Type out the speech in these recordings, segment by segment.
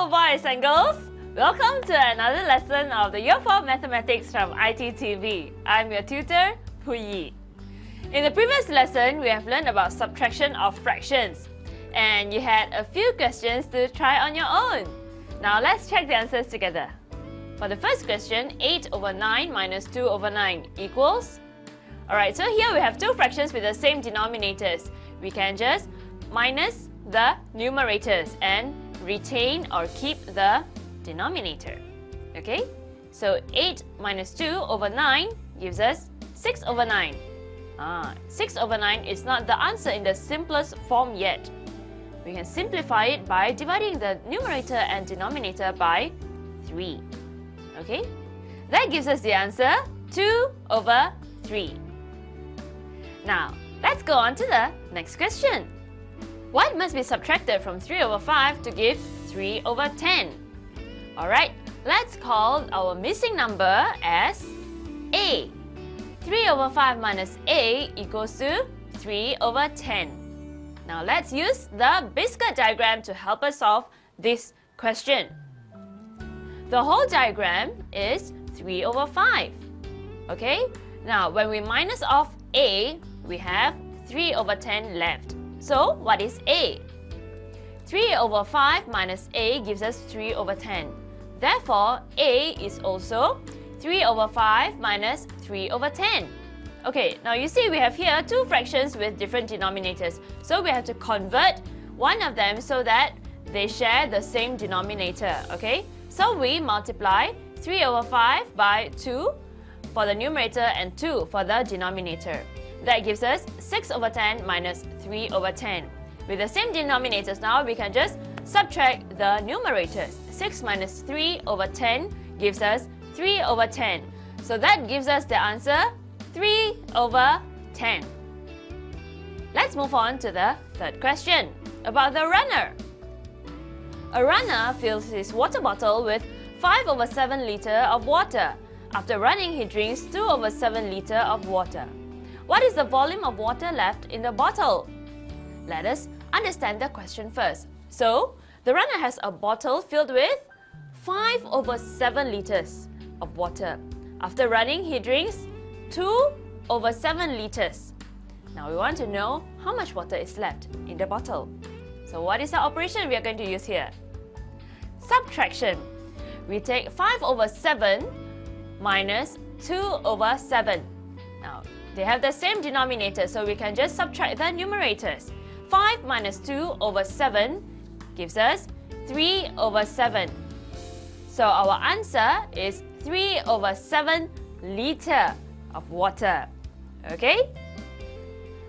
Hello boys and girls! Welcome to another lesson of the Year 4 Mathematics from iTTV. I'm your tutor, Puyi. In the previous lesson, we have learned about subtraction of fractions. And you had a few questions to try on your own. Now let's check the answers together. For the first question, 8 over 9 minus 2 over 9 equals... Alright, so here we have two fractions with the same denominators. We can just minus the numerators and retain or keep the denominator. Okay, so 8 minus 2 over 9 gives us 6 over 9. 6 over 9 is not the answer in the simplest form yet. We can simplify it by dividing the numerator and denominator by 3. Okay, that gives us the answer 2 over 3. Now, let's go on to the next question. What must be subtracted from 3 over 5 to give 3 over 10? Alright, let's call our missing number as A. 3 over 5 minus A equals to 3 over 10. Now let's use the biscuit diagram to help us solve this question. The whole diagram is 3 over 5. Okay, now when we minus off A, we have 3 over 10 left. So, what is A? 3 over 5 minus A gives us 3 over 10. Therefore, A is also 3 over 5 minus 3 over 10. Okay, now you see we have here two fractions with different denominators. So, we have to convert one of them so that they share the same denominator. Okay, so we multiply 3 over 5 by 2 for the numerator and 2 for the denominator. That gives us 6 over 10 minus 3 over 10. With the same denominators now, we can just subtract the numerators. 6 minus 3 over 10 gives us 3 over 10. So that gives us the answer 3 over 10. Let's move on to the third question about the runner. A runner fills his water bottle with 5 over 7 litre of water. After running, he drinks 2 over 7 litre of water. What is the volume of water left in the bottle? Let us understand the question first. So, the runner has a bottle filled with 5 over 7 litres of water. After running, he drinks 2 over 7 litres. Now, we want to know how much water is left in the bottle. So, what is the operation we are going to use here? Subtraction. We take 5 over 7 minus 2 over 7. Now, they have the same denominator, so we can just subtract the numerators. 5 minus 2 over 7 gives us 3 over 7. So our answer is 3 over 7 litre of water. Okay?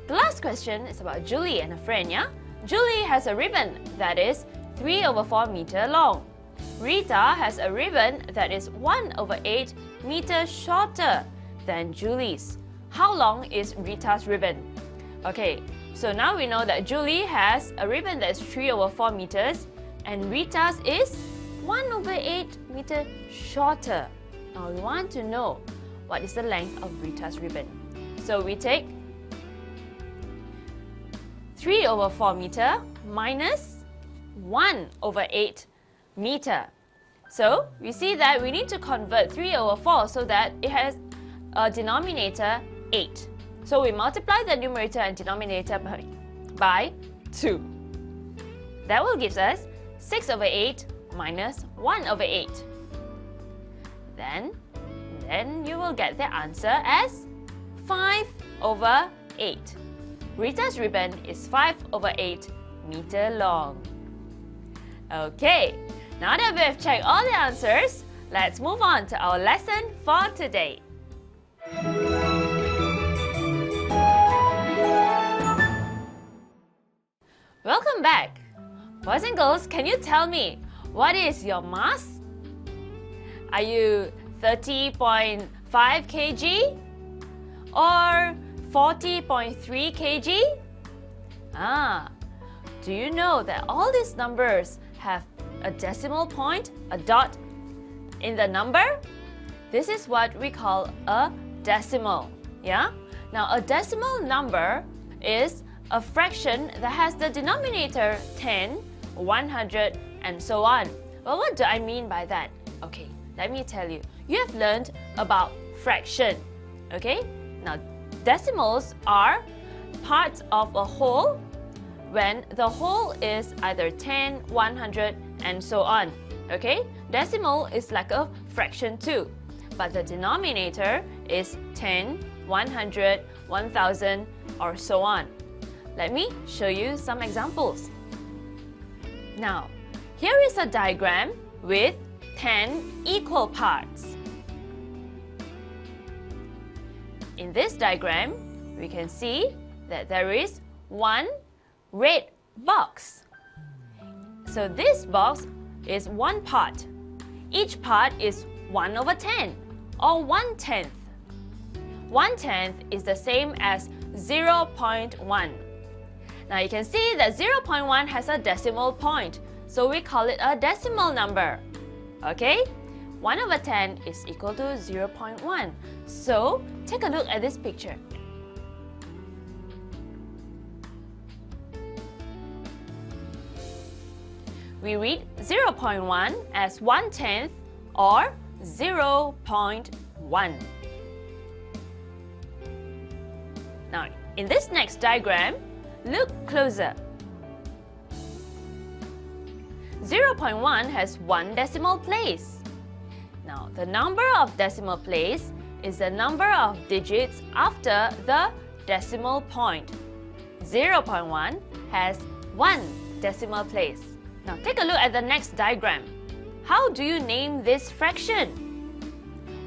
The last question is about Julie and a friend, yeah? Julie has a ribbon that is 3 over 4 meter long. Rita has a ribbon that is 1 over 8 meters shorter than Julie's. How long is Rita's ribbon? Okay, so now we know that Julie has a ribbon that is 3 over 4 meters and Rita's is 1 over 8 meters shorter. Now we want to know what is the length of Rita's ribbon. So we take 3 over 4 meter minus 1 over 8 meter. So we see that we need to convert 3 over 4 so that it has a denominator 8. So we multiply the numerator and denominator by 2. That will give us 6 over 8 minus 1 over 8. Then you will get the answer as 5 over 8. Rita's ribbon is 5 over 8 meter long. Okay, now that we have checked all the answers, let's move on to our lesson for today. Welcome back! Boys and girls, can you tell me, what is your mass? Are you 30.5 kg? Or 40.3 kg? Do you know that all these numbers have a decimal point, a dot in the number? This is what we call a decimal. Yeah? Now, a decimal number is a fraction that has the denominator 10, 100, and so on. Well, what do I mean by that? Okay, let me tell you. You have learned about fraction. Okay? Now, decimals are parts of a whole when the whole is either 10, 100, and so on. Okay? Decimal is like a fraction too, but the denominator is 10, 100, 1000, or so on. Let me show you some examples. Now, here is a diagram with 10 equal parts. In this diagram, we can see that there is one red box. So this box is one part. Each part is 1 over 10 or 1/10. 1/10 is the same as 0.1. Now you can see that 0.1 has a decimal point, so we call it a decimal number. Okay? 1 over 10 is equal to 0.1. So take a look at this picture. We read 0.1 as 1/10 or 0.1. Now, in this next diagram, look closer. 0.1 has one decimal place. Now, the number of decimal place is the number of digits after the decimal point. 0.1 has one decimal place. Now, take a look at the next diagram. How do you name this fraction?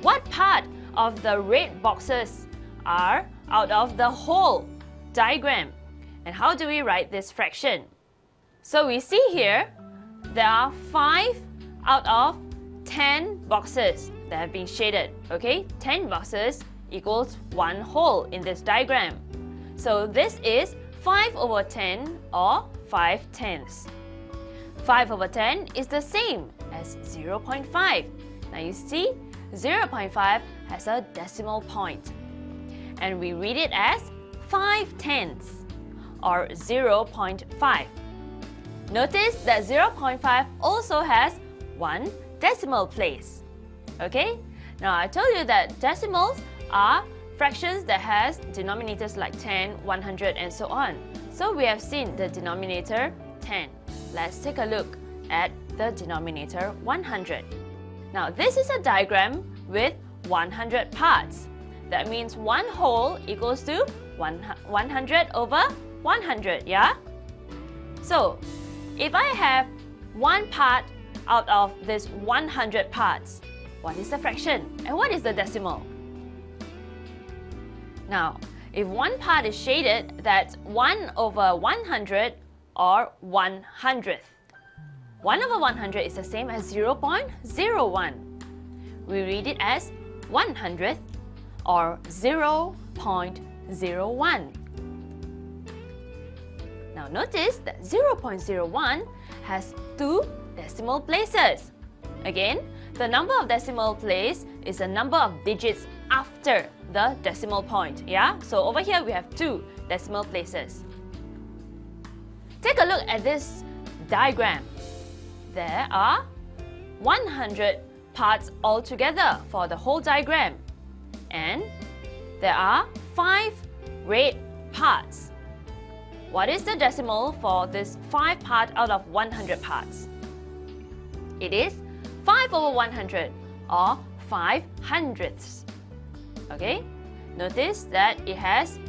What part of the red boxes are out of the whole diagram? And how do we write this fraction? So we see here, there are 5 out of 10 boxes that have been shaded. Okay, 10 boxes equals one whole in this diagram. So this is 5 over 10 or 5/10. 5 over 10 is the same as 0.5. Now you see, 0.5 has a decimal point. And we read it as 5/10 or 0.5. Notice that 0.5 also has one decimal place. Okay? Now I told you that decimals are fractions that has denominators like 10, 100, and so on. So we have seen the denominator 10. Let's take a look at the denominator 100. Now this is a diagram with 100 parts. That means one whole equals to 100 over 100, yeah? So, if I have one part out of this 100 parts, what is the fraction and what is the decimal? Now, if one part is shaded, that's 1 over 100 or 1/100th. 1 over 100 is the same as 0.01. We read it as 1/100th or 0.01. Now notice that 0.01 has 2 decimal places. Again, the number of decimal place is the number of digits after the decimal point. Yeah? So over here we have 2 decimal places. Take a look at this diagram. There are 100 parts altogether for the whole diagram. And there are 5 red parts. What is the decimal for this 5 part out of 100 parts? It is 5 over 100 or 5/100ths. Okay? Notice that it has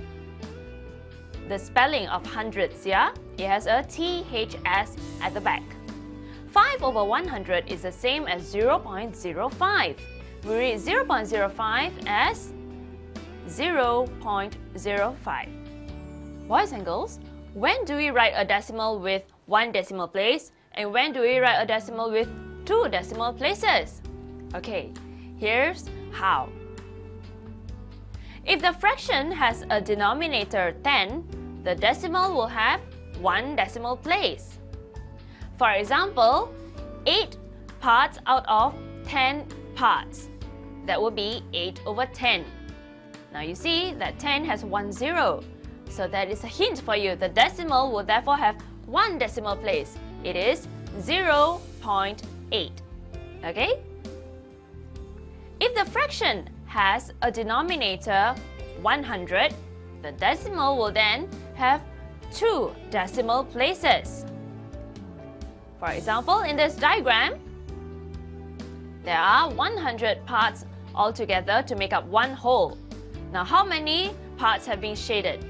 the spelling of hundreds, yeah? It has a THS at the back. 5 over 100 is the same as 0.05. We read 0.05 as 0.05. Boys and girls, when do we write a decimal with 1 decimal place and when do we write a decimal with 2 decimal places? Okay, here's how. If the fraction has a denominator 10, the decimal will have 1 decimal place. For example, 8 parts out of 10 parts. That would be 8 over 10. Now you see that 10 has 1 0. So that is a hint for you. The decimal will therefore have 1 decimal place. It is 0.10. 8. Okay? If the fraction has a denominator 100, the decimal will then have 2 decimal places. For example, in this diagram, there are 100 parts altogether to make up one whole. Now, how many parts have been shaded?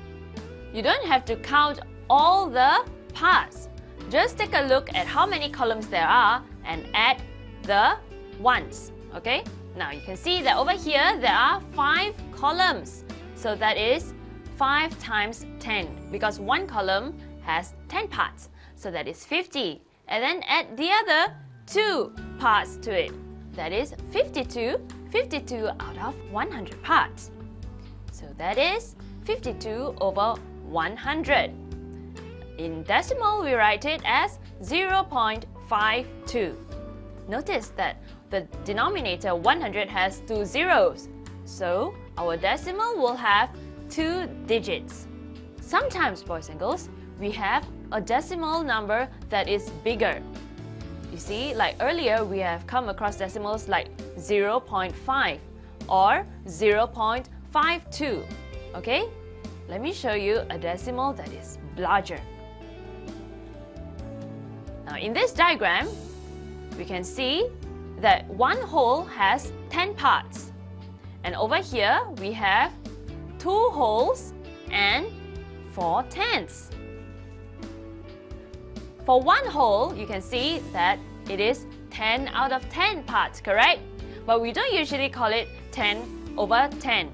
You don't have to count all the parts. Just take a look at how many columns there are and add the ones. Okay? Now, you can see that over here there are 5 columns. So that is 5 times 10 because one column has 10 parts. So that is 50. And then add the other 2 parts to it. That is 52. 52 out of 100 parts. So that is 52 over 100. In decimal, we write it as 0.52. Notice that the denominator 100 has 2 zeros. So our decimal will have 2 digits. Sometimes, boys and girls, we have a decimal number that is bigger. You see, like earlier, we have come across decimals like 0.5 or 0.52. Okay? Let me show you a decimal that is larger. Now, in this diagram, we can see that one whole has 10 parts. And over here, we have 2 wholes and 4 tenths. For one whole, you can see that it is 10 out of 10 parts, correct? But we don't usually call it 10 over 10.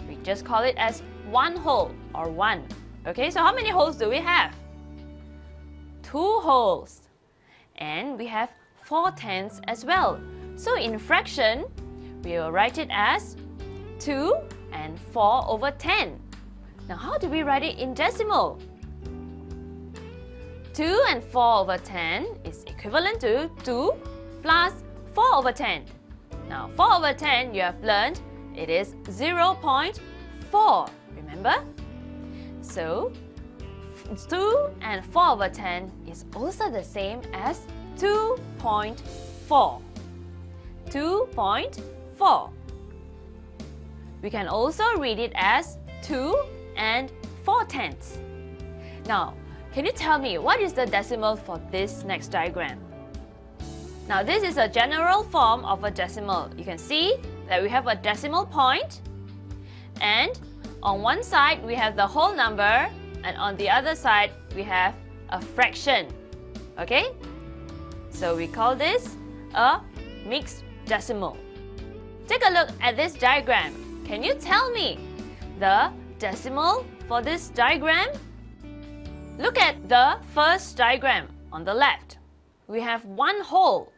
We just call it as one whole or 1. Okay, so how many wholes do we have? 2 wholes. And we have 4 tenths as well. So in fraction, we will write it as 2 and 4 over 10. Now how do we write it in decimal? 2 and 4 over 10 is equivalent to 2 plus 4 over 10. Now 4 over 10 you have learned it is 0.4, remember? So 2 and 4 over 10 is also the same as 2.4. 2.4. We can also read it as 2 and 4 tenths. Now, can you tell me what is the decimal for this next diagram? Now, this is a general form of a decimal. You can see that we have a decimal point, and on one side we have the whole number, and on the other side we have a fraction. Okay? So we call this a mixed decimal. Take a look at this diagram. Can you tell me the decimal for this diagram? Look at the first diagram on the left. We have one whole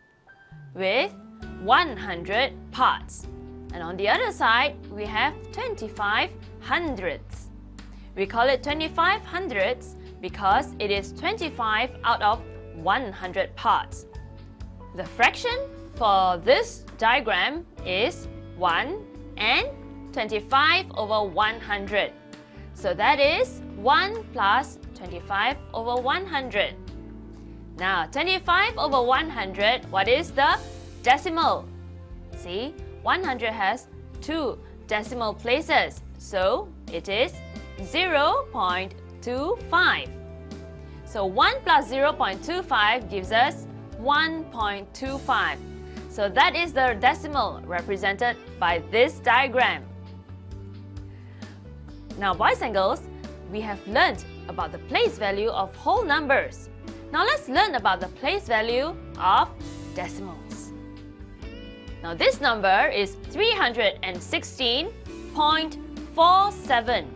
with 100 parts. And on the other side, we have 25 hundredths. We call it 25 hundredths because it is 25 out of 100 parts. The fraction for this diagram is 1 and 25 over 100. So that is 1 plus 25 over 100. Now, 25 over 100, what is the decimal? See, 100 has 2 decimal places, so it is 0.25. So 1 plus 0.25 gives us 1.25. So that is the decimal represented by this diagram. Now, boys and girls, we have learned about the place value of whole numbers. Now let's learn about the place value of decimals. Now this number is 316.47.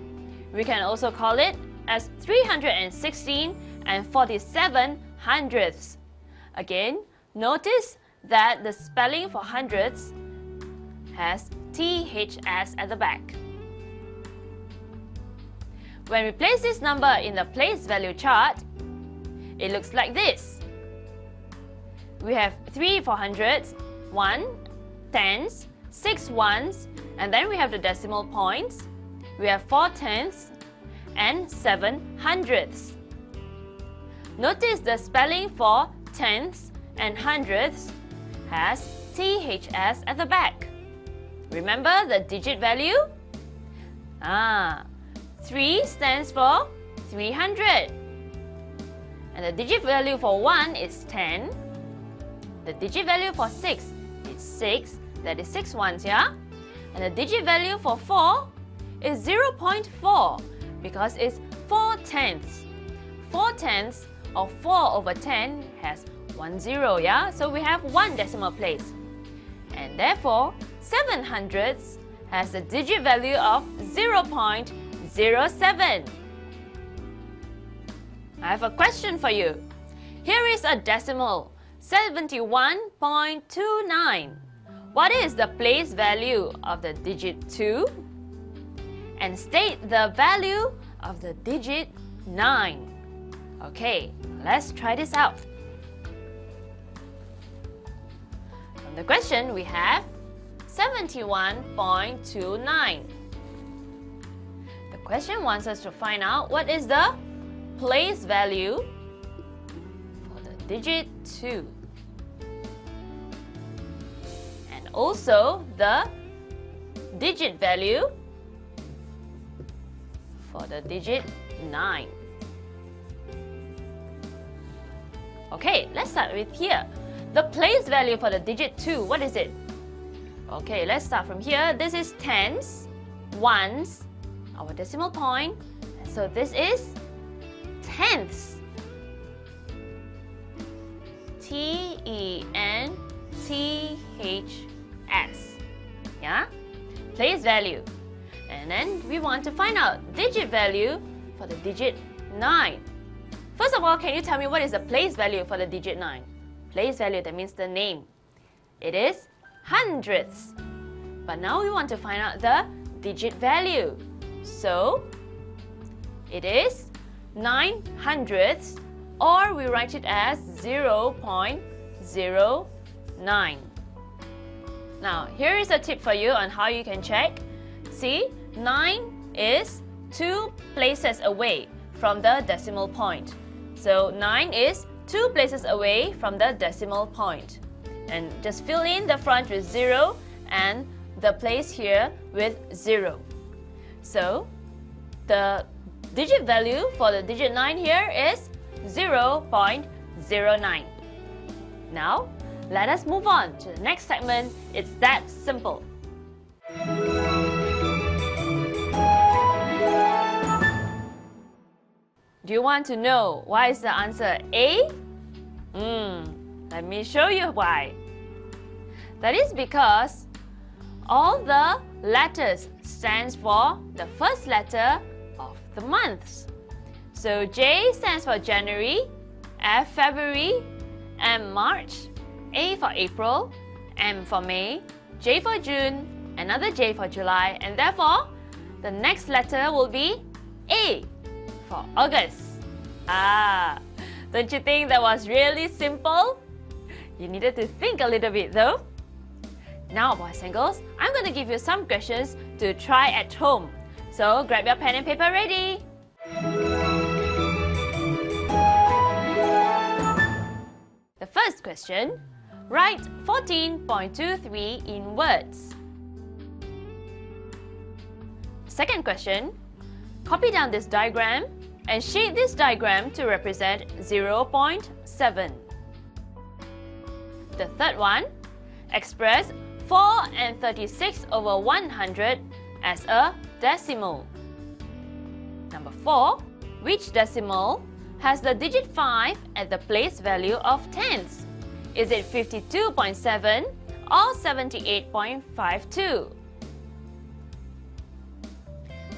We can also call it as 316 and 47 hundredths. Again, notice that the spelling for hundredths has THS at the back. When we place this number in the place value chart, it looks like this. We have 3 for hundredths, 1 tenths, 6 ones, and then we have the decimal points. We have 4 tenths and 7 hundredths. Notice the spelling for tenths and hundredths has THS at the back. Remember the digit value? 3 stands for 300. And the digit value for 1 is 10. The digit value for 6 is 6. That is 6 ones, yeah? And the digit value for 4 is 0.4 because it's 4 tenths. 4 tenths of 4 over 10 has 1 0, yeah? So we have 1 decimal place. And therefore, 7 hundredths has a digit value of 0.07. I have a question for you. Here is a decimal, 71.29. What is the place value of the digit 2? And state the value of the digit 9. Okay, let's try this out. From the question, we have 71.29. The question wants us to find out what is the place value for the digit 2. And also the digit value for the digit 9. Okay, let's start with here. The place value for the digit 2, what is it? Okay, let's start from here. This is tens, ones, our decimal point. So this is tenths. TENTHS. Yeah? Place value. And then we want to find out digit value for the digit 9. First of all, can you tell me what is the place value for the digit 9? Place value, that means the name. It is hundredths. But now we want to find out the digit value. So, it is 9 hundredths, or we write it as 0.09. Now, here is a tip for you on how you can check. See, 9 is 2 places away from the decimal point. So 9 is 2 places away from the decimal point. And just fill in the front with 0 and the place here with 0. So the digit value for the digit 9 here is 0.09. Now, let us move on to the next segment. It's that simple. Do you want to know why is the answer A? Let me show you why. That is because all the letters stands for the first letter of the months. So J stands for January, F February, M March, A for April, M for May, J for June, another J for July, and therefore the next letter will be A for August. Don't you think that was really simple? You needed to think a little bit though. Now, boys and girls, I'm going to give you some questions to try at home. So, grab your pen and paper ready. The first question, write 14.23 in words. Second question, copy down this diagram and shape this diagram to represent 0.7. The third one, express 4 and 36 over 100 as a decimal. Number 4, which decimal has the digit 5 at the place value of tenths? Is it 52.7 or 78.52?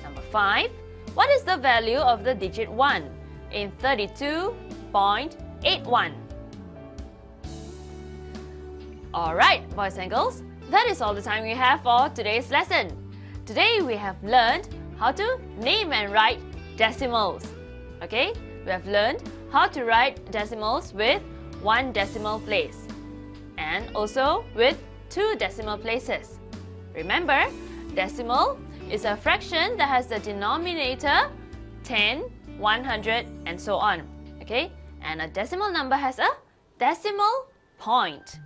Number 5, what is the value of the digit 1 in 32.81? Alright, boys and girls, that is all the time we have for today's lesson. Today we have learned how to name and write decimals. Okay, we have learned how to write decimals with 1 decimal place and also with 2 decimal places. Remember, decimal is a fraction that has the denominator 10, 100 and so on. Okay, and a decimal number has a decimal point.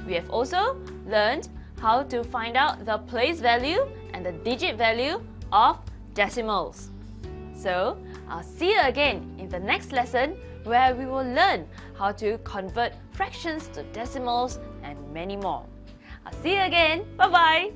We have also learned how to find out the place value and the digit value of decimals. So, I'll see you again in the next lesson where we will learn how to convert fractions to decimals and many more. I'll see you again. Bye-bye.